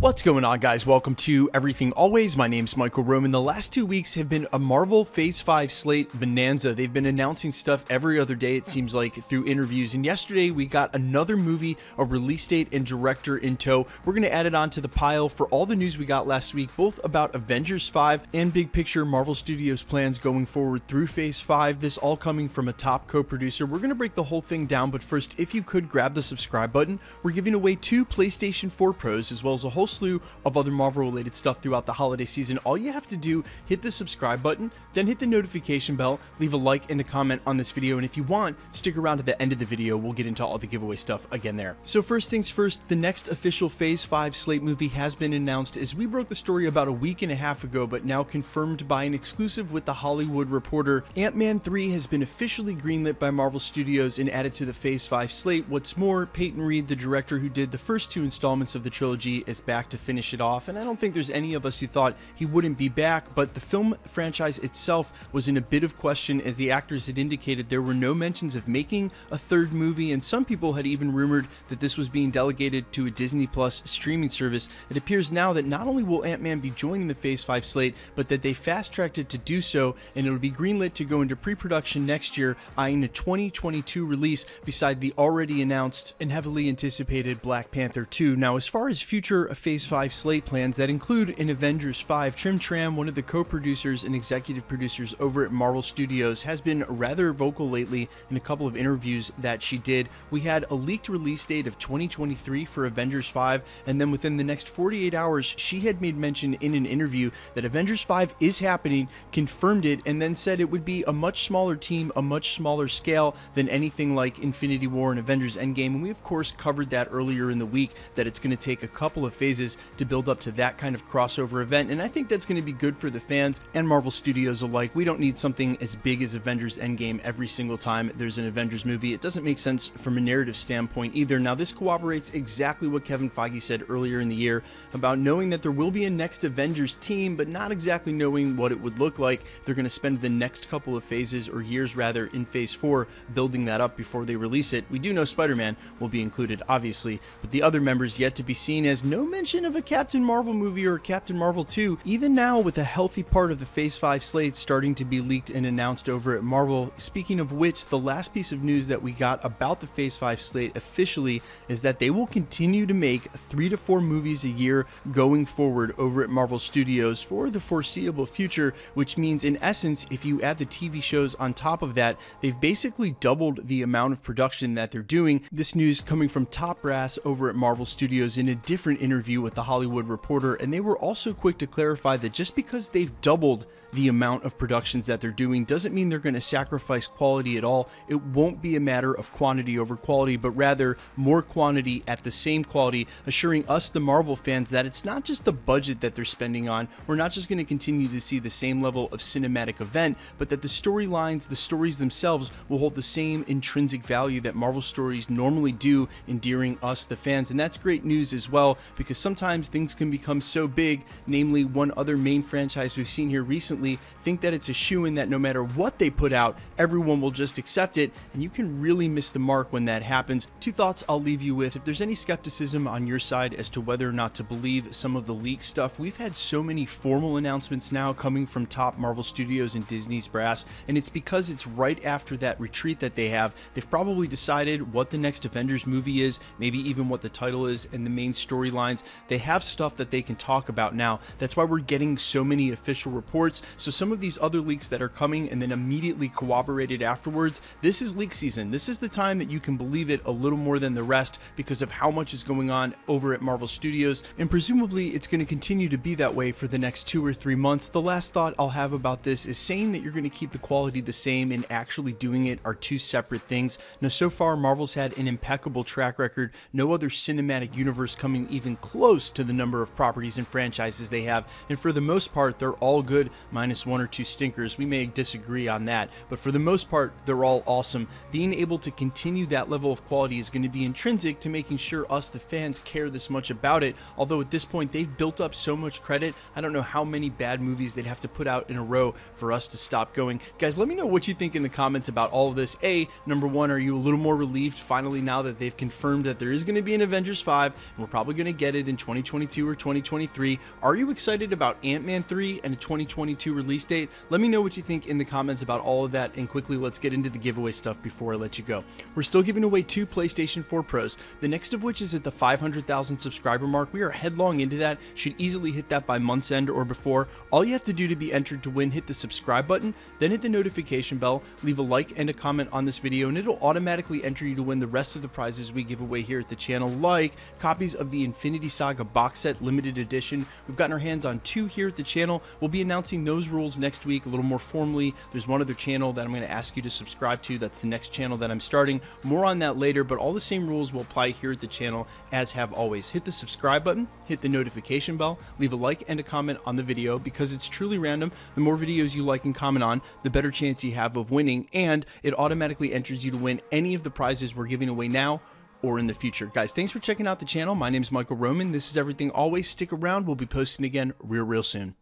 What's going on, guys? Welcome to Everything Always. My name's Michael Roman. The last 2 weeks have been a Marvel Phase 5 slate bonanza. They've been announcing stuff every other day, it seems like, through interviews. And yesterday, we got another movie, a release date, and director in tow. We're going to add it on to the pile for all the news we got last week, both about Avengers 5 and big picture Marvel Studios plans going forward through Phase 5. This all coming from a top co-producer. We're going to break the whole thing down, but first, if you could grab the subscribe button, we're giving away 2 PlayStation 4 Pros, as well as a whole slew of other Marvel related stuff throughout the holiday season. All you have to do, hit the subscribe button, then hit the notification bell, leave a like and a comment on this video, and if you want, stick around to the end of the video. We'll get into all the giveaway stuff again there. So first things first, the next official Phase 5 slate movie has been announced, as we broke the story about a week and a half ago, but now confirmed by an exclusive with The Hollywood Reporter. Ant-Man 3 has been officially greenlit by Marvel Studios and added to the Phase 5 slate. What's more, Peyton Reed, the director who did the first 2 installments of the trilogy, is back to finish it off, and I don't think there's any of us who thought he wouldn't be back, but the film franchise itself was in a bit of question, as the actors had indicated there were no mentions of making a third movie, and some people had even rumored that this was being delegated to a Disney Plus streaming service. It appears now that not only will Ant-Man be joining the Phase 5 slate, but that they fast-tracked it to do so, and it'll be greenlit to go into pre-production next year, eyeing a 2022 release beside the already announced and heavily anticipated Black Panther 2. Now, as far as future Phase 5 slate plans that include an Avengers 5, Trim Tram, one of the co-producers and executive producers over at Marvel Studios, has been rather vocal lately in a couple of interviews that she did. We had a leaked release date of 2023 for Avengers 5, and then within the next 48 hours, she had made mention in an interview that Avengers 5 is happening, confirmed it, and then said it would be a much smaller team, a much smaller scale than anything like Infinity War and Avengers Endgame. And we, of course, covered that earlier in the week, that it's going to take a couple of phases to build up to that kind of crossover event, and I think that's going to be good for the fans and Marvel Studios alike. We don't need something as big as Avengers Endgame every single time there's an Avengers movie. It doesn't make sense from a narrative standpoint either. Now, this corroborates exactly what Kevin Feige said earlier in the year about knowing that there will be a next Avengers team, but not exactly knowing what it would look like. They're going to spend the next couple of phases, or years rather, in Phase 4 building that up before they release it. We do know Spider-Man will be included, obviously, but the other members yet to be seen, as no mention of a Captain Marvel movie or Captain Marvel 2, even now with a healthy part of the Phase 5 slate starting to be leaked and announced over at Marvel. Speaking of which, the last piece of news that we got about the Phase 5 slate officially is that they will continue to make 3 to 4 movies a year going forward over at Marvel Studios for the foreseeable future, which means in essence, if you add the TV shows on top of that, they've basically doubled the amount of production that they're doing. This news coming from top brass over at Marvel Studios in a different interview with The Hollywood Reporter, and they were also quick to clarify that just because they've doubled the amount of productions that they're doing doesn't mean they're going to sacrifice quality at all. It won't be a matter of quantity over quality, but rather more quantity at the same quality, assuring us, the Marvel fans, that it's not just the budget that they're spending on. We're not just going to continue to see the same level of cinematic event, but that the storylines, the stories themselves, will hold the same intrinsic value that Marvel stories normally do, endearing us, the fans. And that's great news as well, because sometimes things can become so big, namely one other main franchise we've seen here recently, think that it's a shoo-in that no matter what they put out, everyone will just accept it, and you can really miss the mark when that happens. 2 thoughts I'll leave you with. If there's any skepticism on your side as to whether or not to believe some of the leak stuff, we've had so many formal announcements now coming from top Marvel Studios and Disney's brass, and it's because it's right after that retreat that they have. They've probably decided what the next Avengers movie is, maybe even what the title is and the main storylines. They have stuff that they can talk about now. That's why we're getting so many official reports. So some of these other leaks that are coming and then immediately corroborated afterwards, this is leak season. This is the time that you can believe it a little more than the rest because of how much is going on over at Marvel Studios, and presumably it's going to continue to be that way for the next 2 or 3 months. The last thought I'll have about this is saying that you're going to keep the quality the same and actually doing it are 2 separate things. Now, so far, Marvel's had an impeccable track record. No other cinematic universe coming even close to the number of properties and franchises they have, and for the most part, they're all good, minus 1 or 2 stinkers. We may disagree on that, but for the most part, they're all awesome. Being able to continue that level of quality is going to be intrinsic to making sure us, the fans, care this much about it, although at this point, they've built up so much credit. I don't know how many bad movies they'd have to put out in a row for us to stop going. Guys, let me know what you think in the comments about all of this. Number 1, are you a little more relieved finally now that they've confirmed that there is going to be an Avengers 5, and we're probably going to get it in 2022 or 2023? Are you excited about Ant-Man 3 and a 2022 release date? Let me know what you think in the comments about all of that, and quickly let's get into the giveaway stuff before I let you go. We're still giving away 2 PlayStation 4 Pros, the next of which is at the 500,000 subscriber mark. We are headlong into that, should easily hit that by month's end or before. All you have to do to be entered to win, hit the subscribe button, then hit the notification bell, leave a like and a comment on this video, and it'll automatically enter you to win the rest of the prizes we give away here at the channel, like copies of the Infinity Saga box set limited edition. We've gotten our hands on 2 here at the channel. We'll be announcing those rules next week a little more formally. There's one other channel that I'm going to ask you to subscribe to. That's the next channel that I'm starting. More on that later, but all the same rules will apply here at the channel as have always. Hit the subscribe button, hit the notification bell, leave a like and a comment on the video because it's truly random. The more videos you like and comment on, the better chance you have of winning, and it automatically enters you to win any of the prizes we're giving away now or in the future. Guys, thanks for checking out the channel. My name is Michael Roman. This is Everything Always. Stick around. We'll be posting again real soon.